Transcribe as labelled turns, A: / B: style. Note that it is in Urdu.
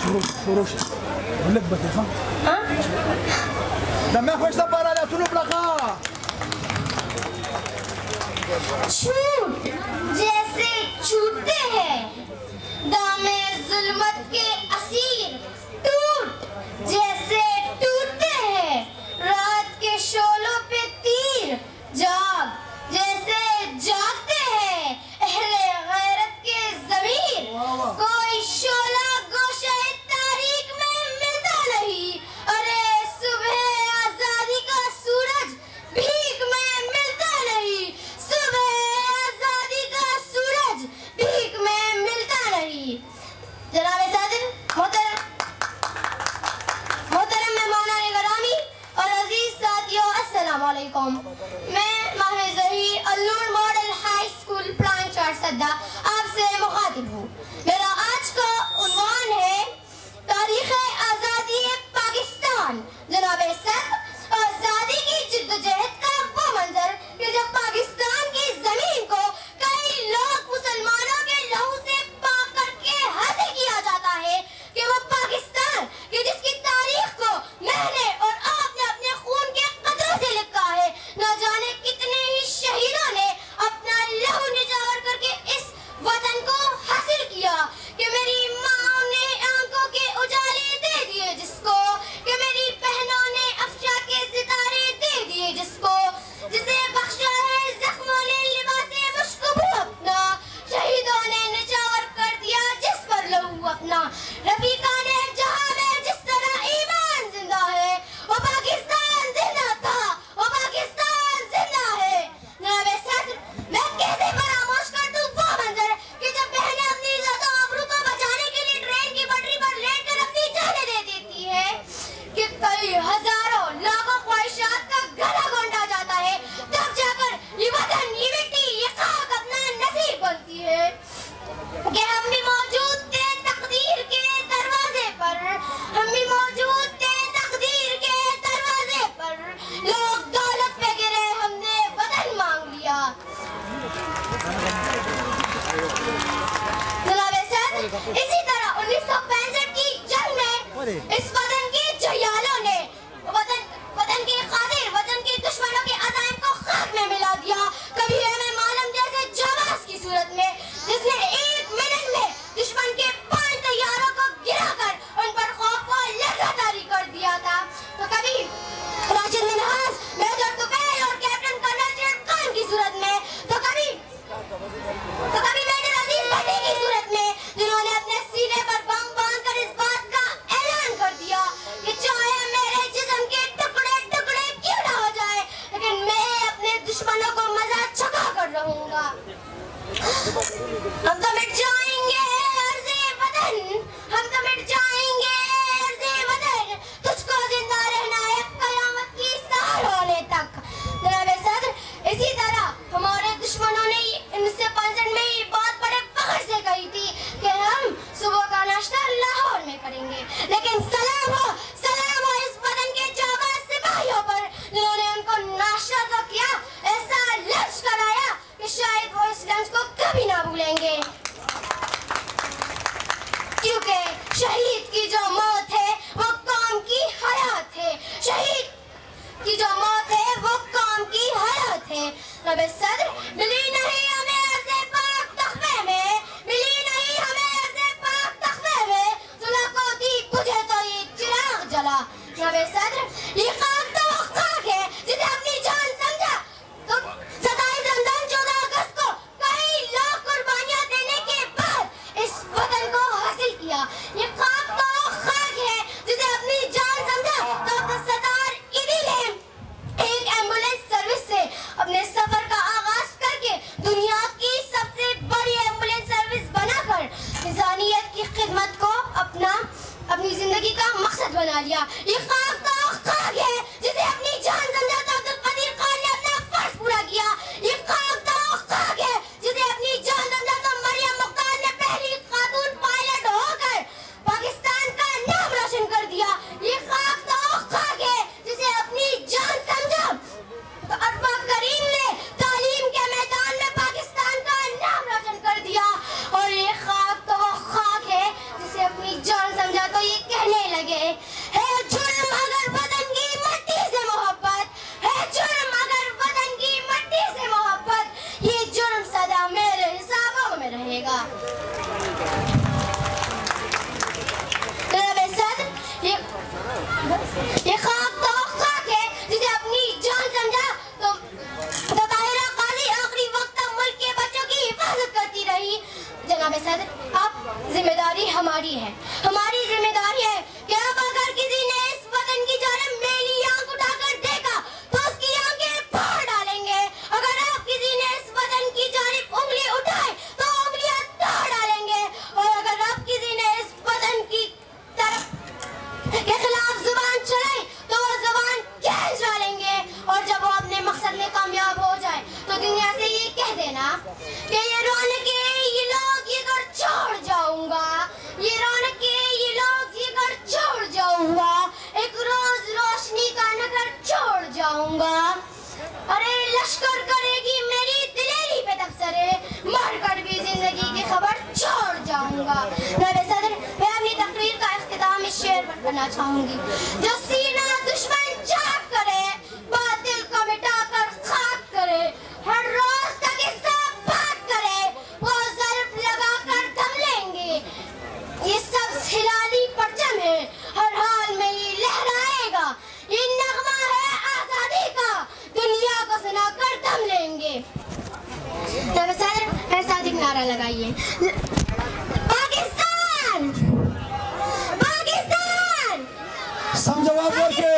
A: فروش لك بطيخة دمه خوش برا لا سنو بلخا
B: چھوٹ جیسے چھوٹتے ہیں دامے ظلمت کے اسیر ٹوٹ جیسے ٹوٹتے ہیں رات کے شعلوں پہ تیر جاگ جیسے جاگتے ہیں اہل غیرت کے ضمیر کوئی شعلہ گوشہ تاریخ میں ملتا نہیں ارے صبح آزادی کا سورج بھیک میں ملتا نہیں صبح آزادی کا سورج بھیک میں ملتا نہیں جناب صدر محترم مہمانان گرامی اور عزیز ساتھیوں السلام علیکم میں ماہر ظہیر النور ماڈل ہائی اسکول پلان 4 آپ سے مخاطب ہوں میرا آج کا عنوان ہے تاریخ آزادی پاکستان جناب صدر آزادی کی جدوجہد کا وہ منظر کہ جب پاکستان کی زمین کو کئی لاکھ مسلمانوں کے لہو سے پاک کر کے حاصل کیا جاتا ہے کہ وہ پاکستان کہ جس کی تاریخ کو میں نے اور آپ نے اپنے خون کے قطروں سے لکھا ہے نہ جانے کتنے ہی شہیدوں نے اپنا لہو نچھاور کر کے اس وطن کو حاصل کیا کہ میری ماں نے آنکھوں کے اجالے دے دیے جس کو کہ میری بہنوں نے افشا کے ستارے دے دیے جس کو جسے بخشا ہے زخموں نے لباس مشکبو اپنا شہیدوں نے نچھاور کر دیا جس پر لہو اپنا رفیقہ نے جہاں میں جس طرح ایمان زندہ ہے وہ پاکستان زندہ تھا وہ پاکستان زندہ ہے جناب صدر میں کیسے فراموش کر دوں وہ منظر کہ جب بہنیں اپنی عزت و آبرو کو بچانے کے لیے ٹرین کی پٹری پر لیٹ کر اپنی جانیں دے دیتی ہے کہ کئی ہزاروں لاکھوں خواہشات کا گلا گھونٹا جاتا ہے تب جا کر یہ وطن یہ مٹی یہ خاک اپنا نصیب بنتی ہے کہ ہم بھی موجود تھے تقدیر کے دروازے پر ہم بھی موجود تھے تقدیر کے دروازے پر لوگ دولت پہ گرے ہم نے وطن مانگ لیا جناب صدر اسی طرح 1965 کی جنگ میں اس وطن کے جیالوں نے وطن کے خاطر وطن کے دشمنوں کے عزائم کو خاک میں ملا دیا کبھی ہمیں معلوم جیسے جواز کی صورت میں جس نے 1 منٹ میں دشمن کے 5 طیاروں کو گرا کر ان پر خوف و لرزہ طاری کر دیا تھا تو کبھی راشد منہاس میجر طفیل اور کیپٹن کرنل جنرل خان کی صورت میں تو کبھی میجر عزیز بھٹی کی صورت میں جنہوں نے اپنے سینے پر بم باندھ کر اس بات کا اعلان کر دیا کہ چاہے میرے جسم کے ٹکڑے ٹکڑے کیوں نہ ہو جائے لیکن میں اپنے دشمنوں کو مزہ چکھا کر رہوں گا ہم تو مٹ جائیں گے عرض وطن ہم تو مٹ جائیں گے عرض وطن تجھ کو زندہ رہنا ہے قیامت کی سحر ہونے تک جناب صدر اسی طرح ہمارے دشمنوں نے 1965 میں یہ بات بڑے فخر سے کہی تھی کہ ہم صبح کا ناشتہ لاہور میں کریں گے لیکن سلام ہو اس وطن کے جانباز سپاہیوں پر جنہوں نے ان کو ناشتہ تو کیا ایسا لنچ کرایا کہ شاید وہ اس لنچ کو کبھی نہ بھولیں گے کیونکہ شہید کی جو موت ہے وہ قوم کی حیات ہے شہید کی جو موت ہے وہ قوم کی حیات ہے رب صدر ملی نہیں ہمیں عرض پاک تخفے میں ملی نہیں ہمیں عرض پاک تخفے میں صلح کو دی بجھے تو یہ چراغ جلا رب صدر یہ خاک تو وہ خاک ہے جسے اپنی جان سمجھا تو 27 رمضان 14 اگست کو کئی لاکھ قربانیاں دینے کے بعد اس وطن کو حاصل کیا یہ خاک تو وہ خاک ہے جسے اپنی جان سمجھا تو ستار ایدیلیم ایک ایمبولینس سروس سے اپنے سفر کا آغاز کر کے دنیا کی سب سے بڑی ایمبولینس سروس بنا کر انسانیت کی خدمت کو اپنی زندگی کا مقصد بنا لیا یہ خاک تو خاک ہے جسے اپنی جان سمجھا تو عبدالقدیر خان نے اپنا فرض پورا کیا یہ خاک تو خاک ہے جسے اپنی جان سمجھا تو مریم مختار نے پہلی خاتون پائلٹ ہو کر پاکستان کا نام روشن کر دیا یہ خاک تو خاک ہے جسے اپنی جان سمجھا تو اربا کریم نے تعلیم کے میدان میں پاکستان کا نام روشن کر دیا اور یہ خاک تو خاک ہے جسے اپنی جان سمجھا تو ہماری ہے، ہماری ذمہ داری ہے کہ اب اگر کسی نے اس وطن کی جانب میلی آنکھ اٹھا کر دیکھا تو اس کی آنکھیں پھاڑ ڈالیں گے، اگر اب کسی نے اس وطن کی جانب انگلی اٹھائے تو انگلیاں توڑ ڈالیں گے، اور اگر اب کسی نے اس وطن کی طرف کے خلاف زبان چلائی تو وہ زبان کھینچ ڈالیں گے، اور جب وہ اپنے مقصد میں کامیاب ہو جائے تو دنیا سے یہ کہہ دینا کہ یہ رونقیں یہ لوگ یہ گھر چھوڑ جاؤں گا، یہ رونقیں یہ لوگ یہ گھر چھوڑ جاؤں گا، ایک روز روشنی کا نگر چھوڑ جاؤں گا، ارے لشکر کرے گی میری دلیری پہ تبصرے، مر کر بھی زندگی کی خبر چھوڑ جاؤں گا۔ نائب صدر، میں اپنی تقریر کا اختتام اس شعر پر کرنا چاہوں گی: جو سینہ دشمن چاک کرے، باطل کو مٹا کر خاک کرے، ہر روز تک اس سے پاک کرے، وہ ضرب لگا کر دم لیں گے، یہ سب ہلالی پرچم ہے، ہر حال میں یہ لہرائے گا، یہ نغمہ ہے آزادی کا، دنیا کو سنا کر دم لیں گے۔ نائب صدر، میرے ساتھ ایک نعرہ لگائیے: پاکستان! پاکستان!
A: سم جواب دو کے